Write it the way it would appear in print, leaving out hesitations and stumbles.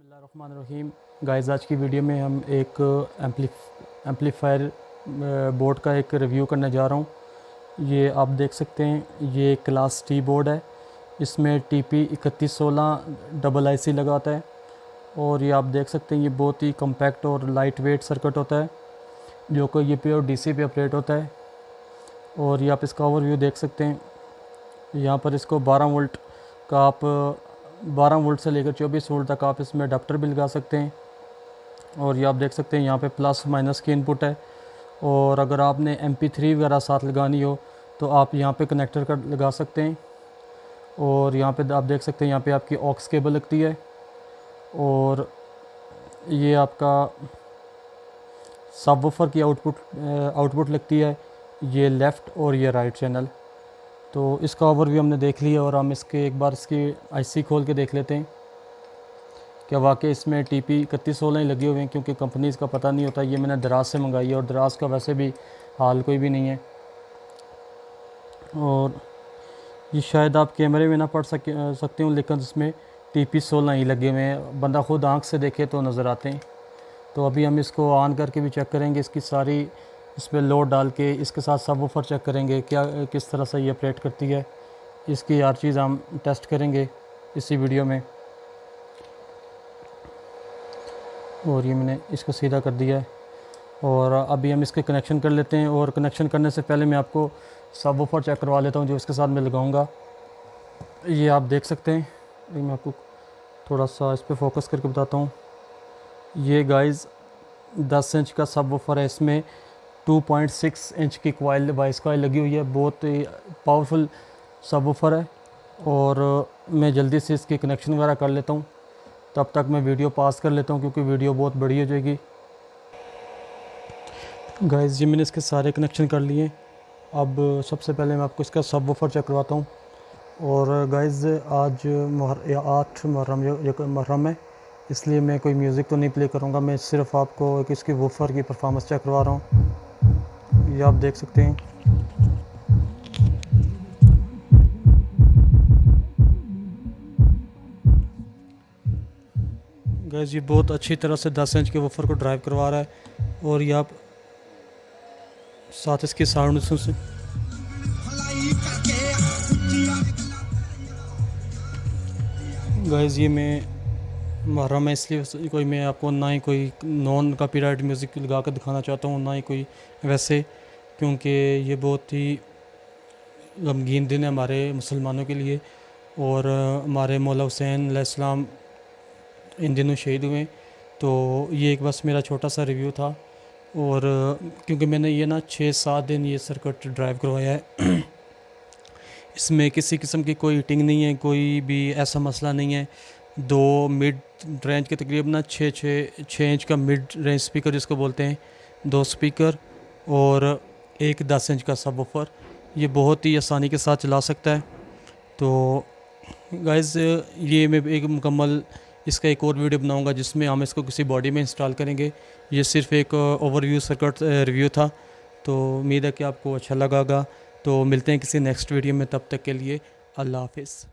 बिस्मिल्लाहिर्रहमानिर्रहीम। गाइस, आज की वीडियो में हम एक एम्पलीफायर बोर्ड का एक रिव्यू करने जा रहा हूँ। ये आप देख सकते हैं, ये क्लास टी बोर्ड है। इसमें TP 3116 डबल IC लगाता है और ये आप देख सकते हैं, ये बहुत ही कम्पैक्ट और लाइट वेट सर्किट होता है जो कि ये प्योर DC पे ऑपरेट होता है। और ये आप इसका ओवरव्यू देख सकते हैं। यहाँ पर इसको 12 वोल्ट का आप 12 वोल्ट से लेकर 24 वोल्ट तक आप इसमें अडाप्टर भी लगा सकते हैं। और ये आप देख सकते हैं, यहाँ पे प्लस माइनस की इनपुट है। और अगर आपने MP3 वगैरह साथ लगानी हो तो आप यहाँ पे कनेक्टर कर लगा सकते हैं। और यहाँ पे आप देख सकते हैं, यहाँ पे आपकी ऑक्स केबल लगती है और ये आपका सबवूफर की आउटपुट लगती है, ये लेफ़्ट और ये राइट चैनल। तो इसका ओवरव्यू हमने देख लिया और हम इसके एक बार इसकी IC खोल के देख लेते हैं क्या वाकई इसमें TP 3116 ही लगे हुए हैं, क्योंकि कंपनीज़ का पता नहीं होता। ये मैंने दराज से मंगाई है और दराज का वैसे भी हाल कोई भी नहीं है। और ये शायद आप कैमरे में ना पढ़ सकते हो, लेकिन इसमें TP 16 ही लगे हुए हैं। बंदा खुद आँख से देखे तो नज़र आते हैं। तो अभी हम इसको ऑन करके भी चेक करेंगे, इसकी सारी इस पर लोड डाल के इसके साथ सबवूफर चेक करेंगे क्या किस तरह से ये ऑपरेट करती है। इसकी हर चीज़ हम टेस्ट करेंगे इसी वीडियो में। और ये मैंने इसको सीधा कर दिया है और अभी हम इसके कनेक्शन कर लेते हैं। और कनेक्शन करने से पहले मैं आपको सबवूफर चेक करवा लेता हूँ जो इसके साथ मैं लगाऊंगा। ये आप देख सकते हैं, मैं आपको थोड़ा सा इस पर फोकस करके बताता हूँ। ये गाइस 10 इंच का सबवूफर है। इसमें 2.6 इंच की वॉइस कॉइल लगी हुई है। बहुत ही पावरफुल सबवूफर है। और मैं जल्दी से इसकी कनेक्शन वगैरह कर लेता हूँ, तब तक मैं वीडियो पास कर लेता हूँ क्योंकि वीडियो बहुत बड़ी हो जाएगी। गाइस, ये मैंने इसके सारे कनेक्शन कर लिए। अब सबसे पहले मैं आपको इसका सबवूफर चेक करवाता हूँ। और गाइस, आज 8 मुहर्रम है, इसलिए मैं कोई म्यूज़िक तो नहीं प्ले करूँगा। मैं सिर्फ आपको एक इसकी वूफर की परफॉर्मेंस चेक करवा रहा हूँ। ये आप देख सकते हैं। गाइस, ये बहुत अच्छी तरह से 10 इंच के वूफर को ड्राइव करवा रहा है। और ये आप साथ इसकी साउंड सुन। गाइस, ये मैं मुहर्रम है इसलिए कोई मैं आपको ना ही कोई नॉन कॉपीराइट म्यूज़िक लगा कर दिखाना चाहता हूँ, ना ही कोई वैसे, क्योंकि ये बहुत ही गमगीन दिन है हमारे मुसलमानों के लिए। और हमारे मौला हुसैन अलैहिस्सलाम इन दिनों शहीद हुए। तो ये एक बस मेरा छोटा सा रिव्यू था। और क्योंकि मैंने ये ना 6-7 दिन ये सर्किट ड्राइव करवाया है इसमें किसी किस्म की कोई हीटिंग नहीं है, कोई भी ऐसा मसला नहीं है। 2 मिड रेंज के तकरीबन ना 6 इंच का मिड रेंज स्पीकर जिसको बोलते हैं, 2 स्पीकर और एक 10 इंच का सबवूफर, ये बहुत ही आसानी के साथ चला सकता है। तो गाइस, ये मैं एक मुकम्मल इसका एक और वीडियो बनाऊंगा जिसमें हम इसको किसी बॉडी में इंस्टॉल करेंगे। ये सिर्फ एक ओवरव्यू सर्किट रिव्यू था। तो उम्मीद है कि आपको अच्छा लगा होगा। तो मिलते हैं किसी नेक्स्ट वीडियो में, तब तक के लिए अल्लाह हाफिज़।